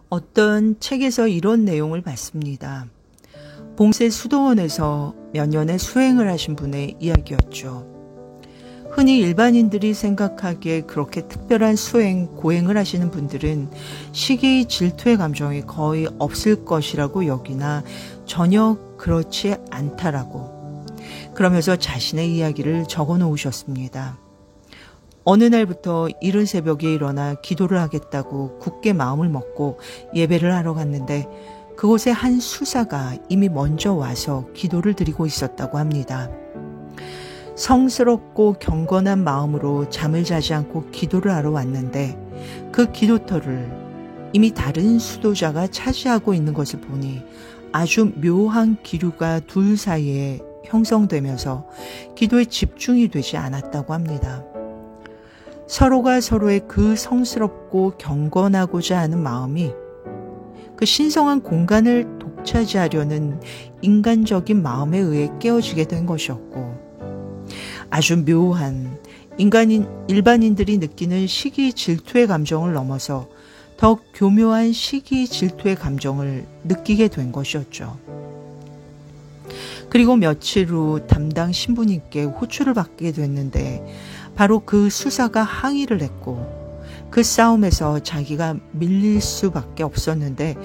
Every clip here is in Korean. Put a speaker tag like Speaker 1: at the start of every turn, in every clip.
Speaker 1: 어떤 책에서 이런 내용을 봤습니다. 봉세 수도원에서 몇 년의 수행을 하신 분의 이야기였죠. 흔히 일반인들이 생각하기에 그렇게 특별한 수행, 고행을 하시는 분들은 시기 질투의 감정이 거의 없을 것이라고 여기나 전혀 그렇지 않다라고. 그러면서 자신의 이야기를 적어 놓으셨습니다. 어느 날부터 이른 새벽에 일어나 기도를 하겠다고 굳게 마음을 먹고 예배를 하러 갔는데 그곳에 한 수사가 이미 먼저 와서 기도를 드리고 있었다고 합니다. 성스럽고 경건한 마음으로 잠을 자지 않고 기도를 하러 왔는데 그 기도터를 이미 다른 수도자가 차지하고 있는 것을 보니 아주 묘한 기류가 둘 사이에 형성되면서 기도에 집중이 되지 않았다고 합니다. 서로가 서로의 그 성스럽고 경건하고자 하는 마음이 그 신성한 공간을 독차지하려는 인간적인 마음에 의해 깨어지게 된 것이었고, 아주 묘한 일반인들이 느끼는 시기 질투의 감정을 넘어서 더 교묘한 시기 질투의 감정을 느끼게 된 것이었죠. 그리고 며칠 후 담당 신부님께 호출을 받게 됐는데 바로 그 수사가 항의를 했고 그 싸움에서 자기가 밀릴 수밖에 없었는데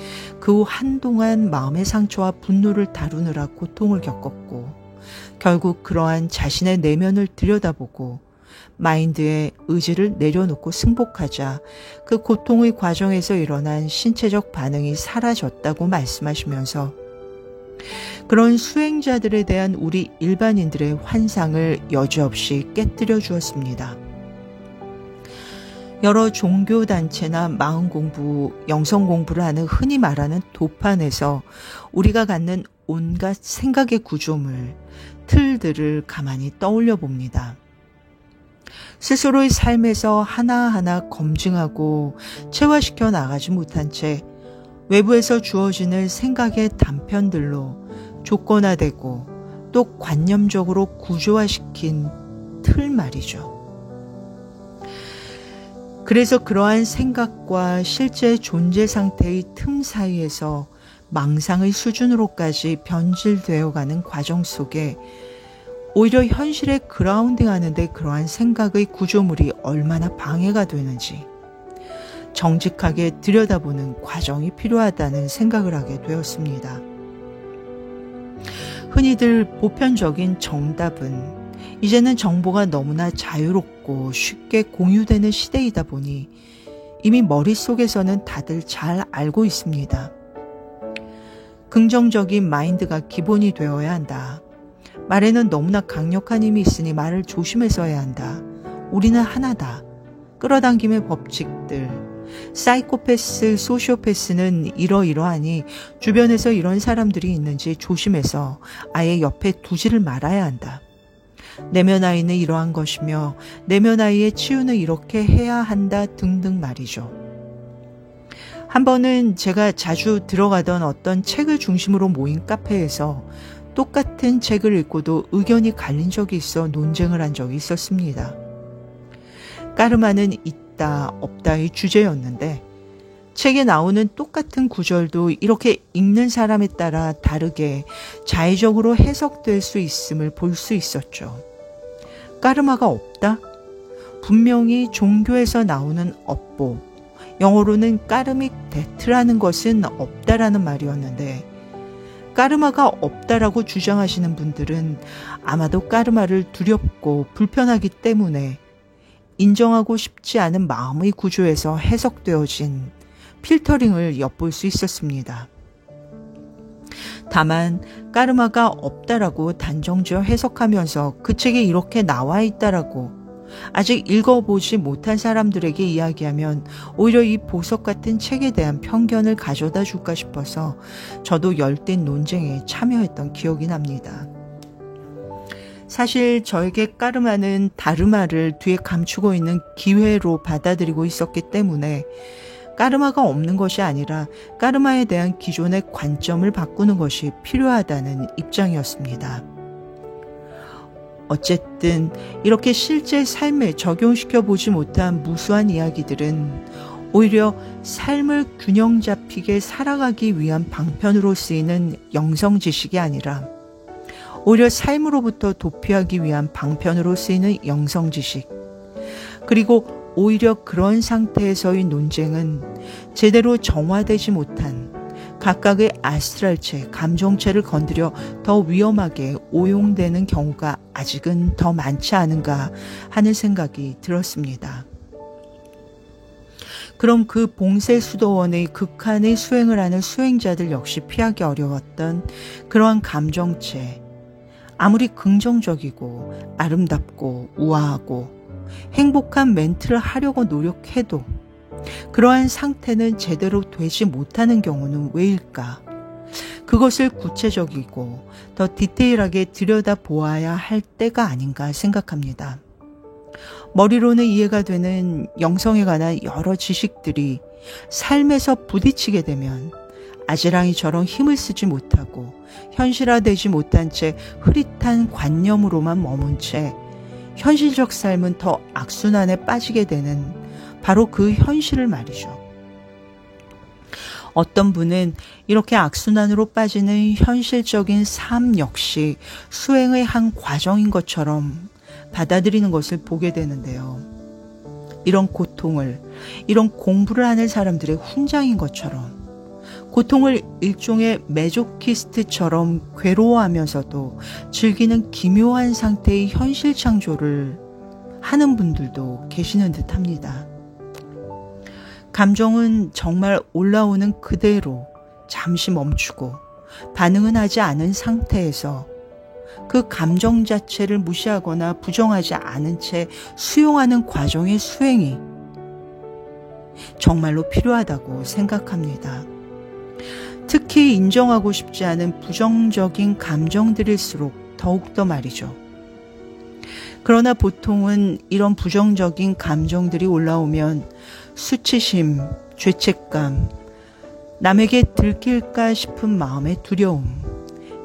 Speaker 1: 그 후 한동안 마음의 상처와 분노를 다루느라 고통을 겪었고 결국 그러한 자신의 내면을 들여다보고 마인드에 의지를 내려놓고 승복하자 그 고통의 과정에서 일어난 신체적 반응이 사라졌다고 말씀하시면서 그런 수행자들에 대한 우리 일반인들의 환상을 여지없이 깨뜨려 주었습니다. 여러 종교단체나 마음공부, 영성공부를 하는 흔히 말하는 도판에서 우리가 갖는 온갖 생각의 구조물, 틀들을 가만히 떠올려 봅니다. 스스로의 삶에서 하나하나 검증하고 체화시켜 나가지 못한 채 외부에서 주어지는 생각의 단편들로 조건화되고 또 관념적으로 구조화시킨 틀 말이죠. 그래서 그러한 생각과 실제 존재 상태의 틈 사이에서 망상의 수준으로까지 변질되어가는 과정 속에 오히려 현실에 그라운딩하는데 그러한 생각의 구조물이 얼마나 방해가 되는지 정직하게 들여다보는 과정이 필요하다는 생각을 하게 되었습니다. 흔히들 보편적인 정답은 이제는 정보가 너무나 자유롭고 쉽게 공유되는 시대이다 보니 이미 머릿속에서는 다들 잘 알고 있습니다. 긍정적인 마인드가 기본이 되어야 한다. 말에는 너무나 강력한 힘이 있으니 말을 조심해서 해야 한다. 우리는 하나다. 끌어당김의 법칙들. 사이코패스, 소시오패스는 이러이러하니 주변에서 이런 사람들이 있는지 조심해서 아예 옆에 두지를 말아야 한다. 내면 아이는 이러한 것이며 내면 아이의 치유는 이렇게 해야 한다 등등 말이죠. 한 번은 제가 자주 들어가던 어떤 책을 중심으로 모인 카페에서 똑같은 책을 읽고도 의견이 갈린 적이 있어 논쟁을 한 적이 있었습니다. 까르마는 있다 없다의 주제였는데 책에 나오는 똑같은 구절도 이렇게 읽는 사람에 따라 다르게 자의적으로 해석될 수 있음을 볼 수 있었죠. 까르마가 없다? 분명히 종교에서 나오는 업보, 영어로는 까르믹 데트라는 것은 없다라는 말이었는데 까르마가 없다라고 주장하시는 분들은 아마도 까르마를 두렵고 불편하기 때문에 인정하고 싶지 않은 마음의 구조에서 해석되어진 필터링을 엿볼 수 있었습니다. 다만 까르마가 없다라고 단정지어 해석하면서 그 책에 이렇게 나와 있다라고 아직 읽어보지 못한 사람들에게 이야기하면 오히려 이 보석 같은 책에 대한 편견을 가져다 줄까 싶어서 저도 열띤 논쟁에 참여했던 기억이 납니다. 사실 저에게 까르마는 다르마를 뒤에 감추고 있는 기회로 받아들이고 있었기 때문에 까르마가 없는 것이 아니라 까르마에 대한 기존의 관점을 바꾸는 것이 필요하다는 입장이었습니다. 어쨌든 이렇게 실제 삶에 적용시켜 보지 못한 무수한 이야기들은 오히려 삶을 균형 잡히게 살아가기 위한 방편으로 쓰이는 영성 지식이 아니라 오히려 삶으로부터 도피하기 위한 방편으로 쓰이는 영성 지식, 그리고 오히려 그런 상태에서의 논쟁은 제대로 정화되지 못한 각각의 아스트랄체, 감정체를 건드려 더 위험하게 오용되는 경우가 아직은 더 많지 않은가 하는 생각이 들었습니다. 그럼 그 봉쇄수도원의 극한의 수행을 하는 수행자들 역시 피하기 어려웠던 그러한 감정체, 아무리 긍정적이고 아름답고 우아하고 행복한 멘트를 하려고 노력해도 그러한 상태는 제대로 되지 못하는 경우는 왜일까? 그것을 구체적이고 더 디테일하게 들여다보아야 할 때가 아닌가 생각합니다. 머리로는 이해가 되는 영성에 관한 여러 지식들이 삶에서 부딪히게 되면 아지랑이처럼 힘을 쓰지 못하고 현실화되지 못한 채 흐릿한 관념으로만 머문 채 현실적 삶은 더 악순환에 빠지게 되는 바로 그 현실을 말이죠. 어떤 분은 이렇게 악순환으로 빠지는 현실적인 삶 역시 수행의 한 과정인 것처럼 받아들이는 것을 보게 되는데요. 이런 고통을, 이런 공부를 하는 사람들의 훈장인 것처럼 고통을 일종의 메조키스트처럼 괴로워하면서도 즐기는 기묘한 상태의 현실 창조를 하는 분들도 계시는 듯 합니다. 감정은 정말 올라오는 그대로 잠시 멈추고 반응은 하지 않은 상태에서 그 감정 자체를 무시하거나 부정하지 않은 채 수용하는 과정의 수행이 정말로 필요하다고 생각합니다. 특히 인정하고 싶지 않은 부정적인 감정들일수록 더욱더 말이죠. 그러나 보통은 이런 부정적인 감정들이 올라오면 수치심, 죄책감, 남에게 들킬까 싶은 마음의 두려움,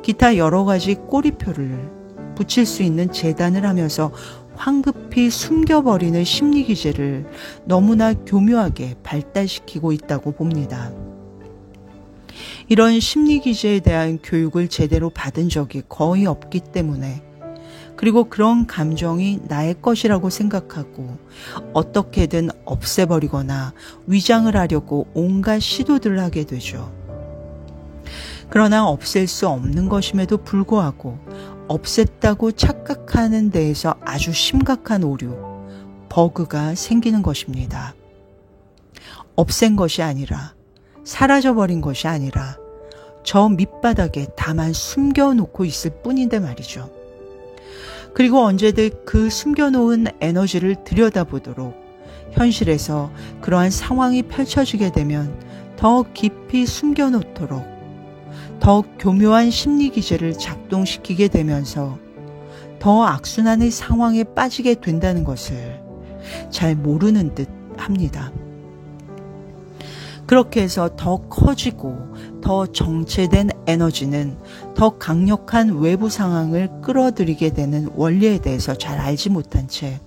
Speaker 1: 기타 여러 가지 꼬리표를 붙일 수 있는 재단을 하면서 황급히 숨겨버리는 심리기제를 너무나 교묘하게 발달시키고 있다고 봅니다. 이런 심리기제에 대한 교육을 제대로 받은 적이 거의 없기 때문에, 그리고 그런 감정이 나의 것이라고 생각하고 어떻게든 없애버리거나 위장을 하려고 온갖 시도들을 하게 되죠. 그러나 없앨 수 없는 것임에도 불구하고 없앴다고 착각하는 데에서 아주 심각한 오류, 버그가 생기는 것입니다. 없앤 것이 아니라, 사라져버린 것이 아니라 저 밑바닥에 다만 숨겨놓고 있을 뿐인데 말이죠. 그리고 언제든 그 숨겨놓은 에너지를 들여다보도록 현실에서 그러한 상황이 펼쳐지게 되면 더 깊이 숨겨놓도록 더 교묘한 심리기제를 작동시키게 되면서 더 악순환의 상황에 빠지게 된다는 것을 잘 모르는 듯 합니다. 그렇게 해서 더 커지고 더 정체된 에너지는 더 강력한 외부 상황을 끌어들이게 되는 원리에 대해서 잘 알지 못한 채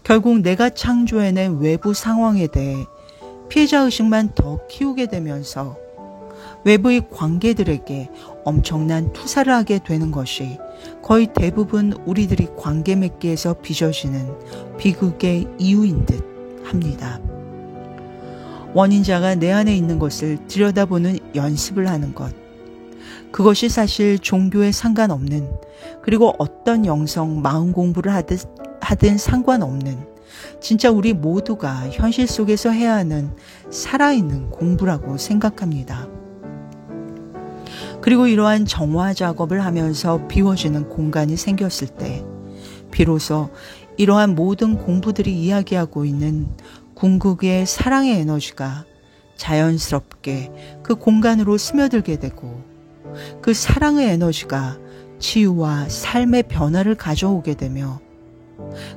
Speaker 1: 결국 내가 창조해낸 외부 상황에 대해 피해자의식만 더 키우게 되면서 외부의 관계들에게 엄청난 투사를 하게 되는 것이 거의 대부분 우리들이 관계 맺기에서 빚어지는 비극의 이유인 듯 합니다. 원인자가 내 안에 있는 것을 들여다보는 연습을 하는 것. 그것이 사실 종교에 상관없는, 그리고 어떤 영성, 마음 공부를 하든 상관없는, 진짜 우리 모두가 현실 속에서 해야 하는 살아있는 공부라고 생각합니다. 그리고 이러한 정화 작업을 하면서 비워지는 공간이 생겼을 때 비로소 이러한 모든 공부들이 이야기하고 있는 궁극의 사랑의 에너지가 자연스럽게 그 공간으로 스며들게 되고 그 사랑의 에너지가 치유와 삶의 변화를 가져오게 되며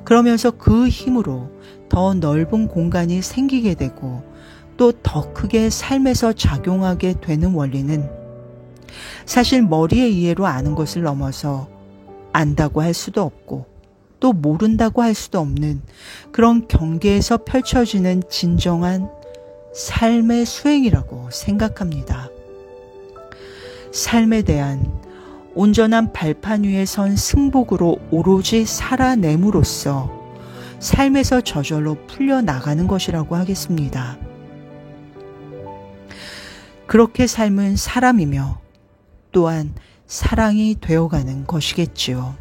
Speaker 1: 그러면서 그 힘으로 더 넓은 공간이 생기게 되고 또 더 크게 삶에서 작용하게 되는 원리는 사실 머리의 이해로 아는 것을 넘어서 안다고 할 수도 없고 또 모른다고 할 수도 없는 그런 경계에서 펼쳐지는 진정한 삶의 수행이라고 생각합니다. 삶에 대한 온전한 발판 위에 선 승복으로 오로지 살아냄으로써 삶에서 저절로 풀려나가는 것이라고 하겠습니다. 그렇게 삶은 사람이며 또한 사랑이 되어가는 것이겠지요.